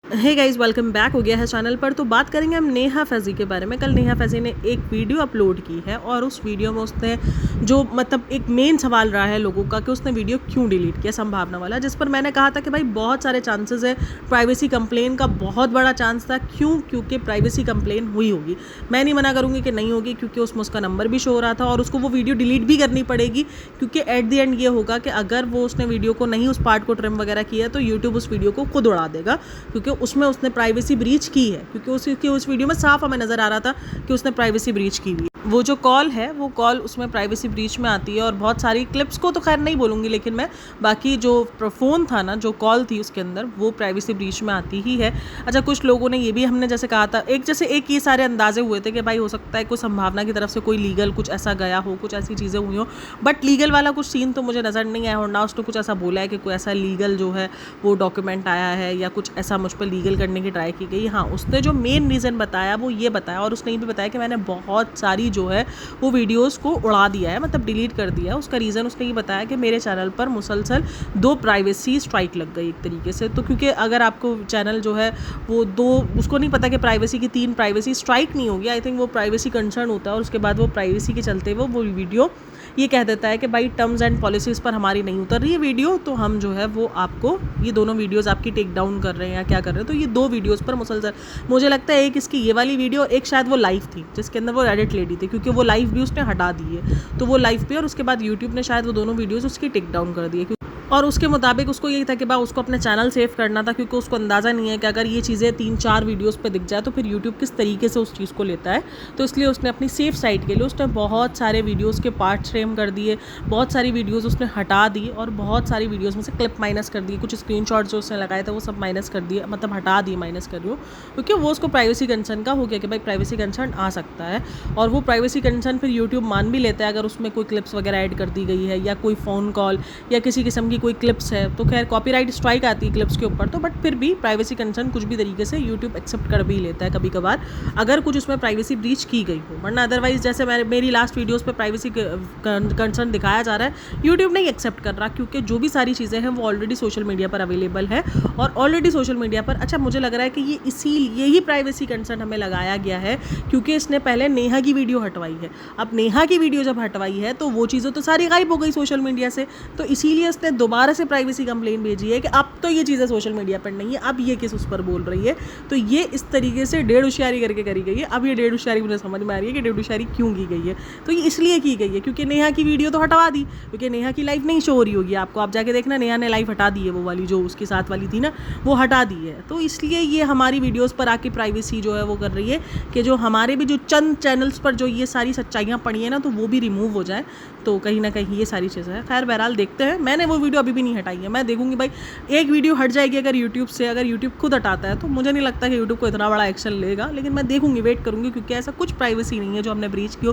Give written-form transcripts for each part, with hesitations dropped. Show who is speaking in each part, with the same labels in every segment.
Speaker 1: Hey guys, welcome back हो गया है चैनल पर। तो बात करेंगे हम नेहा फैज़ी के बारे में। कल नेहा फैज़ी ने एक वीडियो अपलोड की है और उस वीडियो में उसने जो एक मेन सवाल रहा है लोगों का कि उसने वीडियो क्यों डिलीट किया, संभावना वाला, जिस पर मैंने कहा था कि भाई बहुत सारे चांसेस है, प्राइवेसी कंप्लेन का बहुत बड़ा चांस था। क्योंकि प्राइवेसी कंप्लेन हुई होगी। मैं नहीं मना करूँगी कि नहीं होगी, क्योंकि उसमें उसका नंबर भी शो हो रहा था और उसको वो वीडियो डिलीट भी करनी पड़ेगी, क्योंकि एट द एंड ये होगा कि अगर वो उसने वीडियो को नहीं, उस पार्ट को ट्रिम वगैरह किया, तो यूट्यूब उस वीडियो को खुद उड़ा देगा, क्योंकि उसमें उसने प्राइवेसी ब्रीच की है। क्योंकि उस वीडियो में साफ हमें नज़र आ रहा था कि उसने प्राइवेसी ब्रीच की हुई है। वो जो कॉल है वो कॉल उसमें प्राइवेसी ब्रीच में आती है और बहुत सारी क्लिप्स को तो खैर नहीं बोलूँगी, लेकिन मैं बाकी जो फ़ोन था ना, जो कॉल थी उसके अंदर, वो प्राइवेसी ब्रीच में आती ही है। अच्छा, कुछ लोगों ने ये भी, हमने जैसे कहा था, एक ये सारे अंदाजे हुए थे कि भाई हो सकता है कोई संभावना की तरफ से कोई लीगल कुछ ऐसा गया हो, कुछ ऐसी चीज़ें हुई हो, बट लीगल वाला कुछ सीन तो मुझे नज़र नहीं आया और ना उसने कुछ ऐसा बोला है कि कोई ऐसा लीगल जो है वो डॉक्यूमेंट आया है या कुछ ऐसा मुझ पर लीगल करने की ट्राई की गई। हाँ, उसने जो मेन रीज़न बताया वो ये बताया, और उसने ये भी बताया कि मैंने बहुत सारी जो है वो वीडियोज़ को उड़ा दिया है, मतलब डिलीट कर दिया है। उसका रीज़न उसने ये बताया कि मेरे चैनल पर मुसलसल 2 प्राइवेसी स्ट्राइक लग गई एक तरीके से। तो क्योंकि अगर आपको चैनल जो है वो 2, उसको नहीं पता कि प्राइवेसी की 3 प्राइवेसी स्ट्राइक नहीं होगी, आई थिंक वो प्राइवेसी कंसर्न होता है, और उसके बाद वो प्राइवेसी के चलते वो वीडियो ये कह देता है कि भाई टर्म्स एंड पॉलिसीज़ पर हमारी नहीं उतर रही है वीडियो, तो हम जो है वो आपको ये दोनों वीडियोज़ आपकी टेक डाउन कर रहे हैं या क्या कर रहे हैं। तो ये 2 वीडियोज़ पर मुसलसल, मुझे लगता है एक इसकी ये वाली वीडियो, एक शायद वो लाइव थी जिसके अंदर वो रेडिट लेडी थी, क्योंकि वो लाइव भी उसने हटा दी है, तो वो लाइव पे, और उसके बाद यूट्यूब ने शायद वो दोनों वीडियोज़ उसकी टेक डाउन कर दी है। और उसके मुताबिक उसको यही था कि भाई उसको अपने चैनल सेव करना था, क्योंकि उसको अंदाज़ा नहीं है कि अगर ये चीज़ें 3-4 वीडियोस पे दिख जाए तो फिर यूट्यूब किस तरीके से उस चीज़ को लेता है। तो इसलिए उसने अपनी सेफ साइड के लिए उसने बहुत सारे वीडियोस के पार्ट्स फ्रेम कर दिए, बहुत सारी वीडियोस उसने हटा दी, और बहुत सारी वीडियोस में से क्लिप माइनस कर दिए, कुछ स्क्रीनशॉट्स जो उसने लगाए थे वो सब माइनस कर दिए, मतलब हटा दिए, माइनस कर रही हूँ, क्योंकि वो उसको प्राइवेसी कंसर्न का हो गया कि भाई प्राइवेसी कंसर्न आ सकता है। और वो प्राइवेसी कंसर्न फिर यूट्यूब मान भी लेता है अगर उसमें कोई क्लिप्स वगैरह ऐड कर दी गई है, या कोई फ़ोन कॉल या किसी किस्म की कोई क्लिप्स है, तो खैर कॉपीराइट स्ट्राइक आती है क्लिप्स के ऊपर, तो बट फिर भी प्राइवेसी कंसर्न कुछ भी तरीके से यूट्यूब एक्सेप्ट कर भी लेता है कभी कभार, अगर कुछ उसमें प्राइवेसी ब्रीच की गई हो। वरना अदरवाइज जैसे मेरी लास्ट वीडियोस पे प्राइवेसी कंसर्न दिखाया जा रहा है, यूट्यूब नहीं एक्सेप्ट कर रहा, क्योंकि जो भी सारी चीज़ें हैं वो ऑलरेडी सोशल मीडिया पर अवेलेबल है, और ऑलरेडी सोशल मीडिया पर, अच्छा मुझे लग रहा है कि यही प्राइवेसी कंसर्न हमें लगाया गया है, क्योंकि इसने पहले नेहा की वीडियो हटवाई है। अब नेहा की वीडियो जब हटवाई है तो वो चीज़ें तो सारी गायब हो गई सोशल मीडिया से, तो इसीलिए इसने दोबारा से प्राइवेसी कंप्लेन भेजी है कि अब तो ये चीज़ें सोशल मीडिया पर नहीं है, अब ये किस उस पर बोल रही है। तो ये इस तरीके से डेढ़ होशियारी करके करी गई है। अब ये डेढ़ होशियारी मुझे समझ में आ रही है कि डेढ़ होशियारी क्यों की गई है। तो ये इसलिए की गई है क्योंकि नेहा की वीडियो तो हटवा दी, क्योंकि नेहा की लाइफ नहीं शो हो रही होगी आपको, आप जाके देखना, नेहा ने लाइफ हटा दी है, वो वाली जो उसके साथ वाली थी ना, वो हटा दी है। तो इसलिए ये हमारी वीडियोज़ पर आके प्राइवेसी जो है वो कर रही है कि जो हमारे भी जो चंद चैनल्स पर जो ये सारी सच्चाइयाँ पड़ी हैं ना, तो वो भी रिमूव हो जाए, तो कहीं ना कहीं ये सारी चीज़ें हैं। खैर बहरहाल देखते हैं, मैंने वो वीडियो अभी भी नहीं हटाई है, मैं देखूंगी भाई एक वीडियो हट जाएगी अगर यूट्यूब से, अगर यूट्यूब खुद हटाता है तो मुझे नहीं लगता कि यूट्यूब को इतना बड़ा एक्शन लेगा, लेकिन मैं देखूंगी, वेट करूंगी, क्योंकि ऐसा कुछ प्राइवेसी नहीं है जो हमने ब्रीच की हो।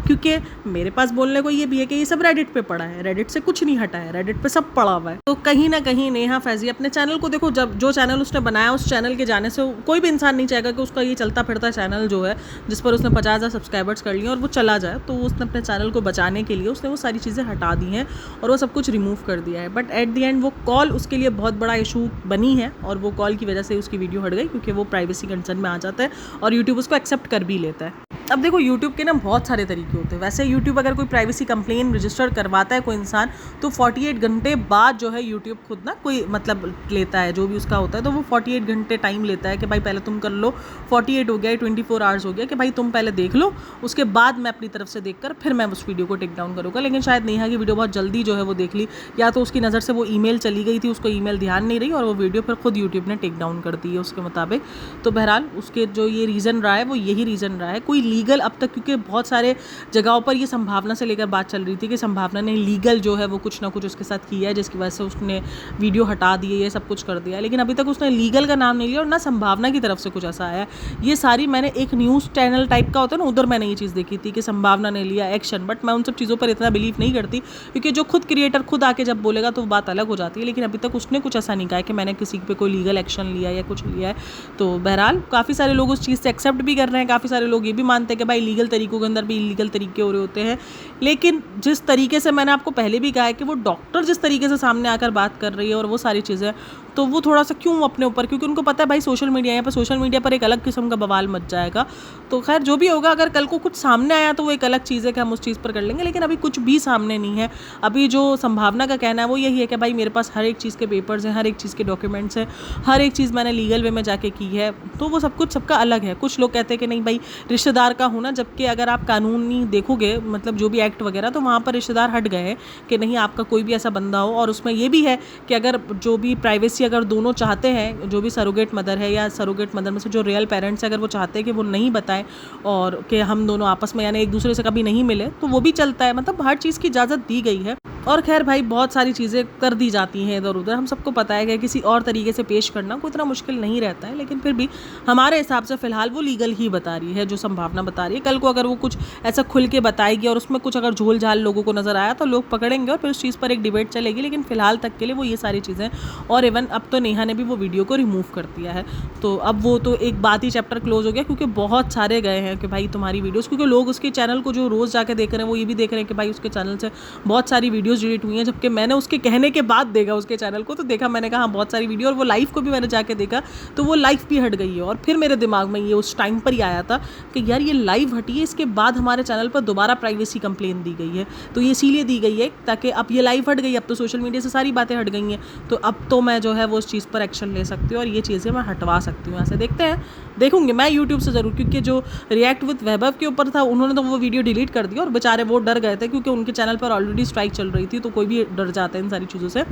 Speaker 1: क्योंकि मेरे पास बोलने को ये भी है कि ये सब रेडिट पे पड़ा है, रेडिट से कुछ नहीं हटा है, रेडिट पे सब पड़ा हुआ है। तो कहीं ना कहीं नेहा फैज़ी अपने चैनल को, देखो, जब जो चैनल उसने बनाया उस चैनल के जाने से कोई भी इंसान नहीं चाहेगा कि उसका ये चलता फिरता चैनल जो है, जिस पर उसने 50,000 सब्सक्राइबर्स कर लिए और वो चला जाए, तो उसने अपने चैनल को बचाने के लिए उसने वो सारी चीज़ें हटा दी हैं और वो सब कुछ रिमूव कर दिया है। बट एट द एंड वो कॉल उसके लिए बहुत बड़ा इशू बनी है, और वो कॉल की वजह से उसकी वीडियो हट गई, क्योंकि वो प्राइवेसी कंसर्न में आ जाता है और यूट्यूब उसको एक्सेप्ट कर भी लेता है। अब देखो, यूट्यूब के ना बहुत सारे तरीके होते हैं। वैसे यूट्यूब अगर कोई प्राइवेसी कंप्लेन रजिस्टर करवाता है कोई इंसान, तो 48 घंटे बाद जो है यूट्यूब खुद ना कोई मतलब लेता है, जो भी उसका होता है, तो वो 48 घंटे टाइम लेता है कि भाई पहले तुम कर लो, 48 हो गया, 24 आवर्स हो गया कि भाई तुम पहले देख लो, उसके बाद मैं अपनी तरफ से देखकर फिर मैं उस वीडियो को टेक डाउन करूँगा। लेकिन शायद नेहा की वीडियो बहुत जल्दी जो है वो देख ली, या तो उसकी नज़र से वो ईमेल चली गई थी, उसको ईमेल ध्यान नहीं रही, और वो वीडियो फिर खुद यूट्यूब ने टेक डाउन कर दी है उसके मुताबिक। तो बहरहाल उसके जो ये रीज़न रहा है वो यही रीज़न रहा है, कोई लीगल अब तक, क्योंकि बहुत सारे जगहों पर ये संभावना से लेकर बात चल रही थी कि संभावना ने लीगल जो है वो कुछ ना कुछ उसके साथ किया है, जिसकी वजह से उसने वीडियो हटा दी है, ये सब कुछ कर दिया, लेकिन अभी तक उसने लीगल का नाम नहीं लिया और ना संभावना की तरफ से कुछ ऐसा आया। ये सारी मैंने एक न्यूज़ चैनल टाइप का होता है ना, उधर मैंने ये चीज़ देखी थी कि संभावना ने लिया एक्शन, बट मैं उन सब चीज़ों पर इतना बिलीव नहीं करती, क्योंकि जो खुद क्रिएटर खुद आके जब बोलेगा तो बात अलग हो जाती है। लेकिन अभी तक उसने कुछ ऐसा नहीं कहा कि मैंने किसी पे कोई लीगल एक्शन लिया या कुछ लिया है। तो बहरहाल काफ़ी सारे लोग उस चीज़ से एक्सेप्ट भी कर रहे हैं, काफ़ी सारे लोग ये भी मानते हैं कि भाई लीगल तरीकों के अंदर भी इलीगल तरीके हो रहे होते हैं। लेकिन जिस तरीके से मैंने आपको पहले भी कहा है कि वो डॉक्टर जिस तरीके से सामने आकर बात कर रही है और वो सारी चीज़ें, तो वो थोड़ा सा क्यों अपने ऊपर, क्योंकि उनको पता है भाई सोशल मीडिया, यहाँ पर सोशल मीडिया पर एक अलग किस्म का बवाल मच जाएगा। तो खैर जो भी होगा, अगर कल को कुछ सामने आया तो वो एक अलग चीज़ है कि हम उस चीज़ पर कर लेंगे, लेकिन अभी कुछ भी सामने नहीं है। अभी जो संभावना का कहना है वो यही है कि भाई मेरे पास हर एक चीज़ के पेपर्स हैं, हर एक चीज़ के डॉक्यूमेंट्स हैं, हर एक चीज़ मैंने लीगल वे में जाके की है। तो वो सब कुछ सबका अलग है। कुछ लोग कहते हैं कि नहीं भाई रिश्तेदार का होना, जबकि अगर आप कानूनी देखोगे मतलब जो भी एक्ट वगैरह, तो वहाँ पर रिश्तेदार हट गए हैं कि नहीं आपका कोई भी ऐसा बंदा हो। और उसमें ये भी है कि अगर जो भी प्राइवेसी अगर दोनों चाहते हैं, जो भी सरोगेट मदर है या सरोगेट मदर में से जो रियल पेरेंट्स है, अगर वो चाहते हैं कि वो नहीं बताएं और कि हम दोनों आपस में यानी एक दूसरे से कभी नहीं मिले, तो वो भी चलता है। मतलब हर चीज़ की इजाज़त दी गई है। और खैर भाई बहुत सारी चीज़ें कर दी जाती हैं इधर उधर, हम सबको पता है कि किसी और तरीके से पेश करना कोई इतना मुश्किल नहीं रहता है, लेकिन फिर भी हमारे हिसाब से फ़िलहाल वो लीगल ही बता रही है, जो संभावना बता रही है। कल को अगर वो कुछ ऐसा खुल के बताएगी और उसमें कुछ अगर झोल झाल लोगों को नज़र आया तो लोग पकड़ेंगे और फिर उस चीज़ पर एक डिबेट चलेगी, लेकिन फ़िलहाल तक के लिए वो ये सारी चीज़ें। और इवन अब तो नेहा ने भी वो वीडियो को रिमूव कर दिया है, तो अब वो तो एक बात ही चैप्टर क्लोज हो गया, क्योंकि बहुत सारे गए हैं कि भाई तुम्हारी वीडियोज़, क्योंकि लोग उसके चैनल को जो रोज़ जाके देख रहे हैं वो ये भी देख रहे हैं कि भाई उसके चैनल से बहुत सारी वीडियोज़ डिलीट हुई हैं, जबकि मैंने उसके कहने के बाद देखा उसके चैनल को, तो देखा मैंने कहा हाँ बहुत सारी वीडियो, और वो लाइव को भी मैंने जाके देखा तो वो लाइव भी हट गई है। और फिर मेरे दिमाग में ये उस टाइम पर ही आया था कि यार ये लाइव हटी है, इसके बाद हमारे चैनल पर दोबारा प्राइवेसी कंप्लेन दी गई है। तो ये इसीलिए दी गई है ताकि अब ये लाइव हट गई, अब तो सोशल मीडिया से सारी बातें हट गई हैं, तो अब तो मैं जो है वो उस चीज़ पर एक्शन ले सकती हूँ और ये चीज़ें मैं हटवा सकती हूँ। ऐसे देखते हैं, देखूंगी मैं यूट्यूब से ज़रूर, क्योंकि जो रिएक्ट विद वैभव के ऊपर था उन्होंने तो वो वीडियो डिलीट कर दिया और बेचारे वो डर गए थे, क्योंकि उनके चैनल पर ऑलरेडी स्ट्राइक चल रही थी, तो कोई भी डर जाता है इन सारी चीज़ों से।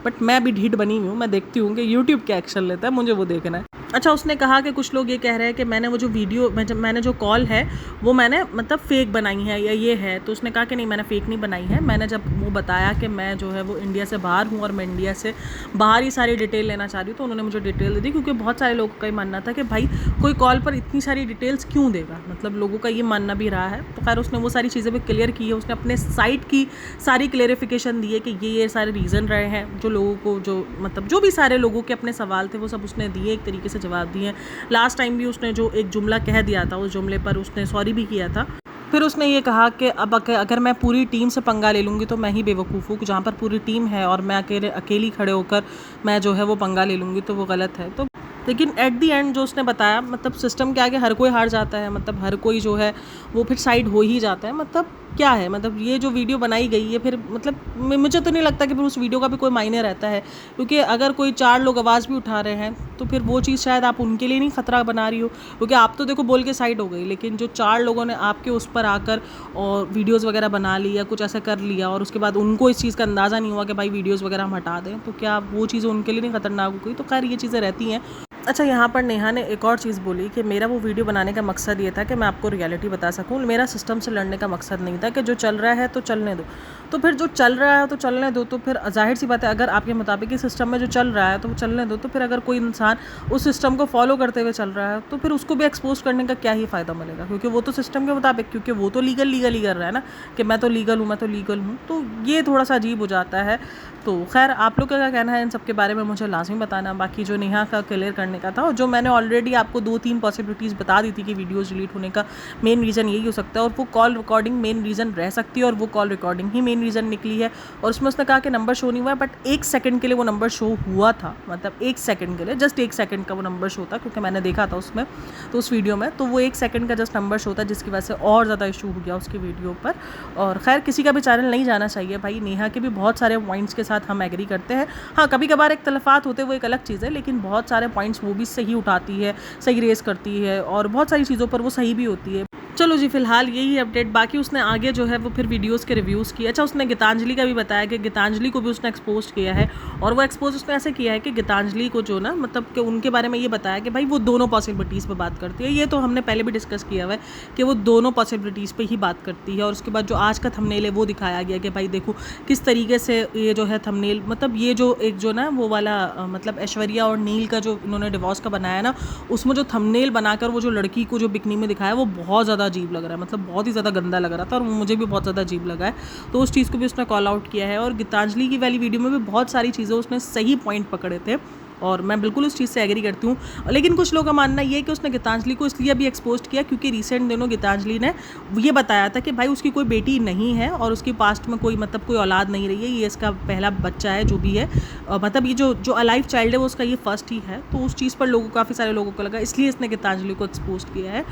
Speaker 1: बट मैं भी ढीठ बनी हुई हूँ, मैं देखती हूँ कि यूट्यूब क्या एक्शन लेता है, मुझे वो देखना है। अच्छा, उसने कहा कि कुछ लोग ये कह रहे हैं कि मैंने वो जो वीडियो मैंने जो कॉल है वो मैंने मतलब फ़ेक बनाई है या ये है, तो उसने कहा कि नहीं मैंने फ़ेक नहीं बनाई है। मैंने जब वो बताया कि मैं जो है वो इंडिया से बाहर हूँ और मैं इंडिया से बाहर ही सारी डिटेल लेना चाह रही हूँ, तो उन्होंने मुझे डिटेल दे दी, क्योंकि बहुत सारे लोगों का ये मानना था कि भाई कोई कॉल पर इतनी सारी डिटेल्स क्यों देगा, मतलब लोगों का ये मानना भी रहा है। तो खैर उसने वो सारी चीज़ें भी क्लियर की है, उसने अपने साइट की सारी क्लेरिफिकेशन दी है कि ये सारे रीज़न रहे हैं जो लोगों को जो मतलब जो भी सारे लोगों के अपने सवाल थे वो सब उसने दिए, एक तरीके से जवाब दिए। लास्ट टाइम भी उसने जो एक जुमला कह दिया था उस जुमले पर उसने सॉरी भी किया था। फिर उसने ये कहा कि अब अगर मैं पूरी टीम से पंगा ले लूँगी तो मैं ही बेवकूफ़ हूँ, जहाँ पर पूरी टीम है और मैं अकेली खड़े होकर मैं जो है वो पंगा ले लूँगी तो वो गलत है। तो लेकिन एट दी एंड जो उसने बताया, मतलब सिस्टम के आगे हर कोई हार जाता है, मतलब हर कोई जो है वो फिर साइड हो ही जाता है। मतलब क्या है, मतलब ये जो वीडियो बनाई गई है फिर मतलब मुझे तो नहीं लगता कि फिर उस वीडियो का भी कोई मायने रहता है, क्योंकि अगर कोई 4 लोग आवाज़ भी उठा रहे हैं तो फिर वो चीज़ शायद आप उनके लिए नहीं ख़तरा बना रही हो, क्योंकि आप तो देखो बोल के साइड हो गई, लेकिन जो 4 लोगों ने आपके उस पर आकर और वीडियोज़ वगैरह बना ली या कुछ ऐसा कर लिया और उसके बाद उनको इस चीज़ का अंदाज़ा नहीं हुआ कि भाई वीडियोज़ वगैरह हम हटा दें, तो क्या वो चीज़ें उनके लिए नहीं ख़तरनाक हो गई। तो खैर ये चीज़ें रहती हैं। अच्छा, यहाँ पर नेहा ने एक और चीज़ बोली कि मेरा वो वीडियो बनाने का मकसद ये था कि मैं आपको रियलिटी बता सकूँ, मेरा सिस्टम से लड़ने का मकसद नहीं था कि जो चल रहा है तो चलने दो। तो फिर जो चल रहा है तो चलने दो, तो फिर जाहिर सी बात है अगर आपके मुताबिक इस सिस्टम में जो चल रहा है तो वो चलने दो, तो फिर अगर कोई इंसान उस सिस्टम को फॉलो करते हुए चल रहा है तो फिर उसको भी एक्सपोज करने का क्या ही फ़ायदा मिलेगा, क्योंकि वो तो सिस्टम के मुताबिक, क्योंकि वो तो लीगली कर रहा है ना कि मैं तो लीगल हूँ, तो ये थोड़ा सा अजीब हो जाता है। तो खैर आप लोग का क्या कहना है इन सब के बारे में मुझे लाजमी बताना। बाकी जो नेहा का क्लियर करने का था और जो मैंने ऑलरेडी आपको 2-3 पॉसिबिलिटीज़ बता दी थी कि वीडियोज़ डिलीट होने का मेन रीज़न यही हो सकता है और वो कॉल रिकॉर्डिंग मेन रीज़न रह सकती है और वो कॉल रिकॉर्डिंग ही मेन रीज़न निकली है। और उसमें उसने कहा कि नंबर शो नहीं हुआ है, बट 1 सेकंड के लिए वो नंबर शो हुआ था, मतलब 1 सेकंड के लिए, जस्ट 1 सेकंड का वो नंबर शो था, क्योंकि मैंने देखा था उसमें तो उस वीडियो में, तो वो 1 सेकंड का जस्ट नंबर शो था, जिसकी वजह से और ज़्यादा इशू हो गया उसकी वीडियो पर। और खैर किसी का भी चैनल नहीं जाना चाहिए भाई, नेहा के भी बहुत सारे पॉइंट्स के साथ हम एग्री करते हैं। हाँ, कभी कभार इख्तलाफात होते वो एक अलग चीज़ है, लेकिन बहुत सारे पॉइंट्स वो भी सही उठाती है, सही रेस करती है और बहुत सारी चीज़ों पर वो सही भी होती है। चलो जी, फिलहाल यही अपडेट। बाकी उसने आगे जो है वो फिर वीडियोस के रिव्यूज़ किए। अच्छा, उसने गीतांजलि का भी बताया कि गीतांजलि को भी उसने एक्सपोज किया है, और वो एक्सपोज उसने ऐसे किया है कि गीतांजलि को जो ना मतलब कि उनके बारे में ये बताया कि भाई वो दोनों पॉसिबिलिटीज़ पे बात करती है। ये तो हमने पहले भी डिस्कस किया हुआ है कि वो दोनों पॉसिबिलिटीज़ पे ही बात करती है। और उसके बाद जो आज का थंबनेल है वो दिखाया गया कि भाई देखो किस तरीके से ये जो है थंबनेल, मतलब ये जो एक जो ना वो वाला मतलब ऐश्वर्या और नील का जो इन्होंने डिवोर्स का बनाया ना, उसमें जो थंबनेल बनाकर वो जो लड़की को जो बिकनी में दिखाया वो बहुत ज़्यादा अजीब लग रहा है, मतलब बहुत ही ज़्यादा गंदा लग रहा था और मुझे भी बहुत ज़्यादा अजीब लगा है। तो उस चीज़ को भी उसने कॉल आउट किया है। और गीतांजलि की वाली वीडियो में भी बहुत सारी चीज़ें उसने सही पॉइंट पकड़े थे और मैं बिल्कुल उस चीज़ से एग्री करती हूँ। लेकिन कुछ लोगों का मानना ये है कि उसने गीतांजलि को इसलिए अभी एक्सपोज किया क्योंकि रिसेंट दिनों गीतांजलि ने ये बताया था कि भाई उसकी कोई बेटी नहीं है और उसकी पास्ट में कोई मतलब कोई औलाद नहीं रही है, ये इसका पहला बच्चा है जो भी है। मतलब ये जो अलाइव चाइल्ड है वो उसका ये फर्स्ट ही है। तो उस चीज़ पर काफ़ी सारे लोगों को लगा, इसलिए इसने गीतांजलि को एक्सपोज किया है।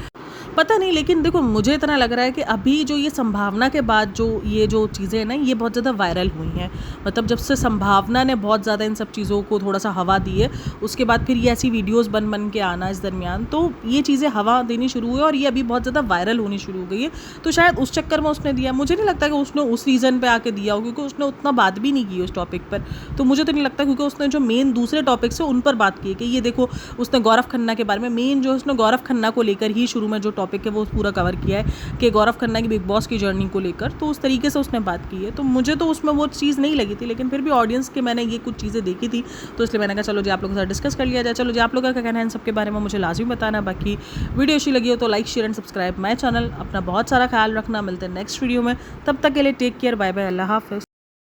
Speaker 1: पता नहीं, लेकिन देखो मुझे इतना लग रहा है कि अभी जो ये संभावना के बाद जो चीज़ें हैं ना, ये बहुत ज़्यादा वायरल हुई हैं। मतलब जब से संभावना ने बहुत ज़्यादा इन सब चीज़ों को थोड़ा सा हवा दी है, उसके बाद फिर ये ऐसी वीडियोस बन के आना इस दरमियान, तो ये चीज़ें हवा देनी शुरू हुई और ये अभी बहुत ज़्यादा वायरल होनी शुरू हो गई है। तो शायद उस चक्कर में उसने दिया। मुझे नहीं लगता कि उसने उस रीज़न पर आके दिया हो, क्योंकि उसने उतना बात भी नहीं की उस टॉपिक पर। तो मुझे तो नहीं लगता, क्योंकि उसने जो मेन दूसरे टॉपिक्स है उन पर बात की है कि ये देखो उसने गौरव खन्ना के बारे में, मेन जो उसने गौरव खन्ना को लेकर ही शुरू में जो टॉपिक है वो पूरा कवर किया है कि गौरव खन्ना की बिग बॉस की जर्नी को लेकर, तो उस तरीके से उसने बात की है। तो मुझे तो उसमें वो चीज़ नहीं लगी थी, लेकिन फिर भी ऑडियंस के मैंने ये कुछ चीज़ें देखी थी, तो इसलिए मैंने कहा चलो जी आप लोगों के साथ डिस्कस कर लिया जाए। चलो जी आप लोगों का क्या कहना है इन सब के बारे में मुझे लाजमी बताना। बाकी वीडियो अच्छी लगी हो तो like share and subscribe my channel. अपना बहुत सारा ख्याल रखना, मिलते हैं नेक्स्ट वीडियो में। तब तक के लिए टेक केयर, बाय बाय, अल्लाह हाफिज़।